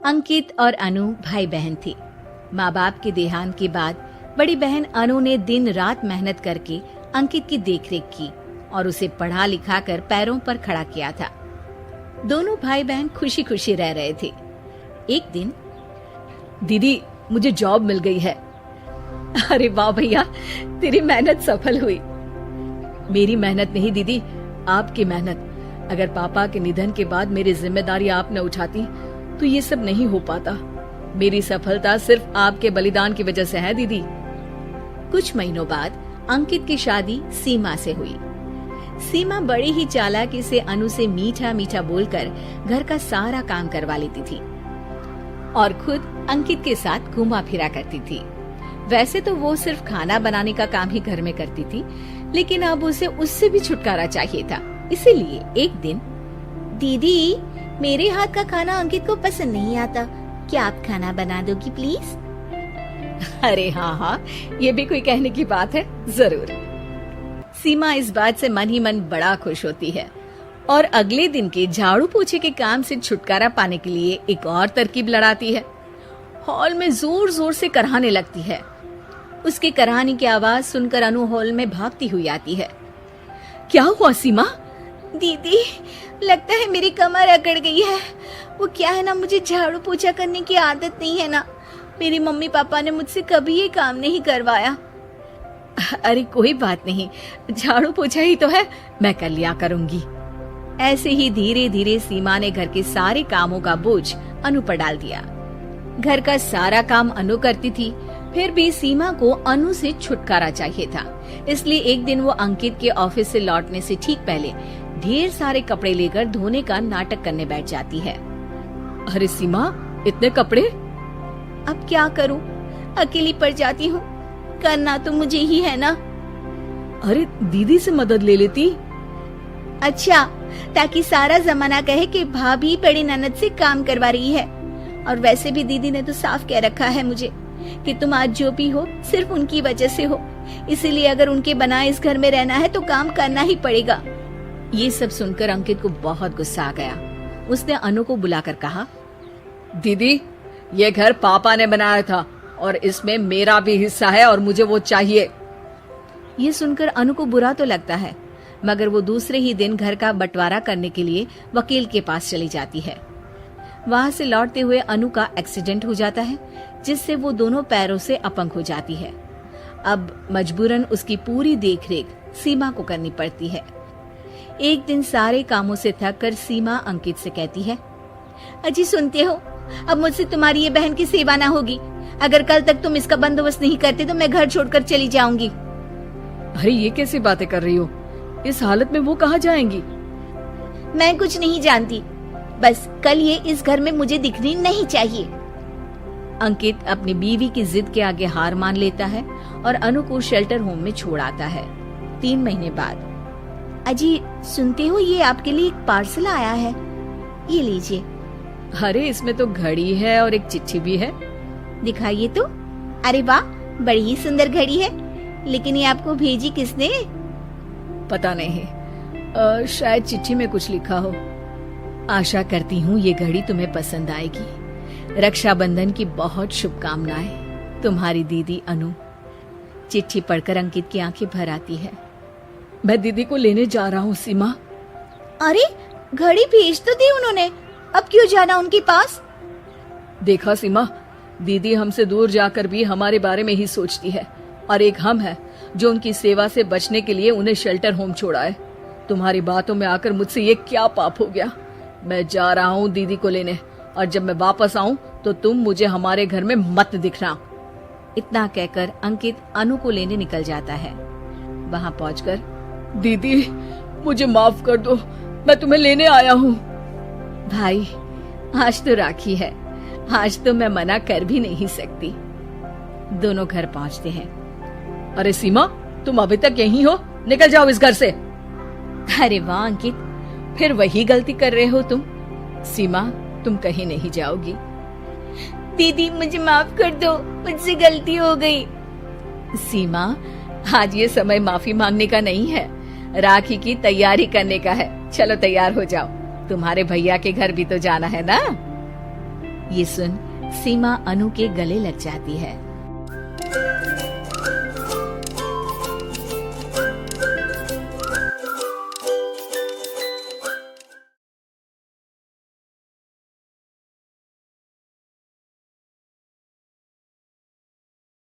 अंकित और अनु भाई बहन थे। माँ बाप के देहांत के बाद बड़ी बहन अनु ने दिन रात मेहनत करके अंकित की देखरेख की और उसे पढ़ा लिखा कर पैरों पर खड़ा किया था। दोनों भाई बहन खुशी खुशी रह रहे थे। एक दिन, दीदी मुझे जॉब मिल गई है। अरे वाह भैया, तेरी मेहनत सफल हुई। मेरी मेहनत नहीं दीदी, आपकी मेहनत। अगर पापा के निधन के बाद मेरी जिम्मेदारी आप न उठाती तो ये सब नहीं हो पाता। मेरी सफलता सिर्फ आपके बलिदान की वजह से है दीदी। कुछ महीनों बाद अंकित की शादी सीमा से हुई। सीमा बड़ी ही चालाकी से अनु से मीठा मीठा बोलकर घर का सारा काम करवा लेती थी और खुद अंकित के साथ घूमा फिरा करती थी। वैसे तो वो सिर्फ खाना बनाने का काम ही घर में करती थी, लेकिन अब उसे उससे भी छुटकारा चाहिए था। इसीलिए एक दिन, दीदी मेरे हाथ का खाना अंकित को पसंद नहीं आता, क्या आप खाना बना दोगी प्लीज? अरे हाँ, ये भी कोई कहने की बात है, जरूर। सीमा इस बात से मन ही मन बड़ा खुश होती है और अगले दिन के झाड़ू पोछे के काम से छुटकारा पाने के लिए एक और तरकीब लड़ाती है। हॉल में जोर जोर से कराहने लगती है। उसके कराहने की आवाज सुनकर अनु हॉल में भागती हुई आती है। क्या हुआ सीमा? दीदी लगता है मेरी कमर अकड़ गई है। वो क्या है ना, मुझे झाड़ू पोछा करने की आदत नहीं है ना। मेरी मम्मी पापा ने मुझसे कभी ये काम नहीं करवाया। अरे कोई बात नहीं, झाड़ू पोछा ही तो है, मैं कर लिया करूंगी। ऐसे ही धीरे धीरे सीमा ने घर के सारे कामों का बोझ अनु पर डाल दिया। घर का सारा काम अनु करती थी, फिर भी सीमा को अनु से छुटकारा चाहिए था। इसलिए एक दिन वो अंकित के ऑफिस से लौटने से ठीक पहले ढेर सारे कपड़े लेकर धोने का नाटक करने बैठ जाती है। अरे सीमा, इतने कपड़े? अब क्या करूं, अकेली पड़ जाती हूँ। करना तो मुझे ही है ना। अरे दीदी से मदद ले लेती। अच्छा, ताकि सारा जमाना कहे कि भाभी बड़ी ननद से काम करवा रही है। और वैसे भी दीदी ने तो साफ कह रखा है मुझे कि तुम आज जो भी हो सिर्फ उनकी वजह से हो, इसीलिए अगर उनके बनाए इस घर में रहना है तो काम करना ही पड़ेगा। ये सब सुनकर अंकित को बहुत गुस्सा आ गया। उसने अनु को बुलाकर कहा, दीदी ये घर पापा ने बनाया था और इसमें मेरा भी हिस्सा है और मुझे वो चाहिए। ये सुनकर अनु को बुरा तो लगता है, मगर वो दूसरे ही दिन घर का बंटवारा करने के लिए वकील के पास चली जाती है। वहां से लौटते हुए अनु का एक्सीडेंट हो जाता है, जिससे वो दोनों पैरों से अपंग हो जाती है। अब मजबूरन उसकी पूरी देखरेख सीमा को करनी पड़ती है। एक दिन सारे कामों से थक कर सीमा अंकित से कहती है, अजी सुनते हो, अब मुझसे तुम्हारी ये बहन की सेवा ना होगी। अगर कल तक तुम इसका बंदोबस्त नहीं करते तो मैं घर छोड़कर चली जाऊंगी। अरे ये कैसी बातें कर रही हो? इस हालत में वो कहाँ जाएंगी? मैं कुछ नहीं जानती, बस कल ये इस घर में मुझे दिखनी नहीं चाहिए। अंकित अपनी बीवी की जिद के आगे हार मान लेता है और अनु को शेल्टर होम में छोड़ आता है। 3 महीने बाद, अजी सुनते हो, ये आपके लिए एक पार्सल आया है, ये लीजिए। अरे इसमें तो घड़ी है और एक चिट्ठी भी है। दिखाइए तो। अरे वाह, बड़ी ही सुंदर घड़ी है, लेकिन ये आपको भेजी किसने? पता नहीं, शायद चिट्ठी में कुछ लिखा हो। आशा करती हूँ ये घड़ी तुम्हें पसंद आएगी। रक्षाबंधन की बहुत शुभकामनाएं, तुम्हारी दीदी अनु। चिट्ठी पढ़कर अंकित की आंखें भर आती है। मैं दीदी को लेने जा रहा हूँ सीमा। अरे घड़ी भेज तो दी उन्होंने, अब क्यों जाना उनके पास? देखा सीमा, दीदी हमसे दूर जाकर भी हमारे बारे में ही सोचती है, और एक हम है जो उनकी सेवा से बचने के लिए उन्हें शेल्टर होम छोड़ा है। तुम्हारी बातों में आकर मुझसे ये क्या पाप हो गया? मैं जा रहा हूँ दीदी को लेने, और जब मैं वापस आऊँ तो तुम मुझे हमारे घर में मत दिखना। इतना कहकर अंकित अनु को लेने निकल जाता है। वहाँ पहुंचकर, दीदी मुझे माफ कर दो, मैं तुम्हें लेने आया हूँ। भाई आज तो राखी है, आज तो मैं मना कर भी नहीं सकती। दोनों घर पहुंचते हैं। अरे सीमा, तुम अभी तक यहीं हो? निकल जाओ इस घर से। अरे वाह अंकित, फिर वही गलती कर रहे हो तुम। सीमा, तुम कहीं नहीं जाओगी। दीदी मुझे माफ कर दो, मुझसे गलती हो गई। सीमा, आज ये समय माफी मांगने का नहीं है, राखी की तैयारी करने का है। चलो तैयार हो जाओ, तुम्हारे भैया के घर भी तो जाना है ना। ये सुन सीमा अनु के गले लग जाती है।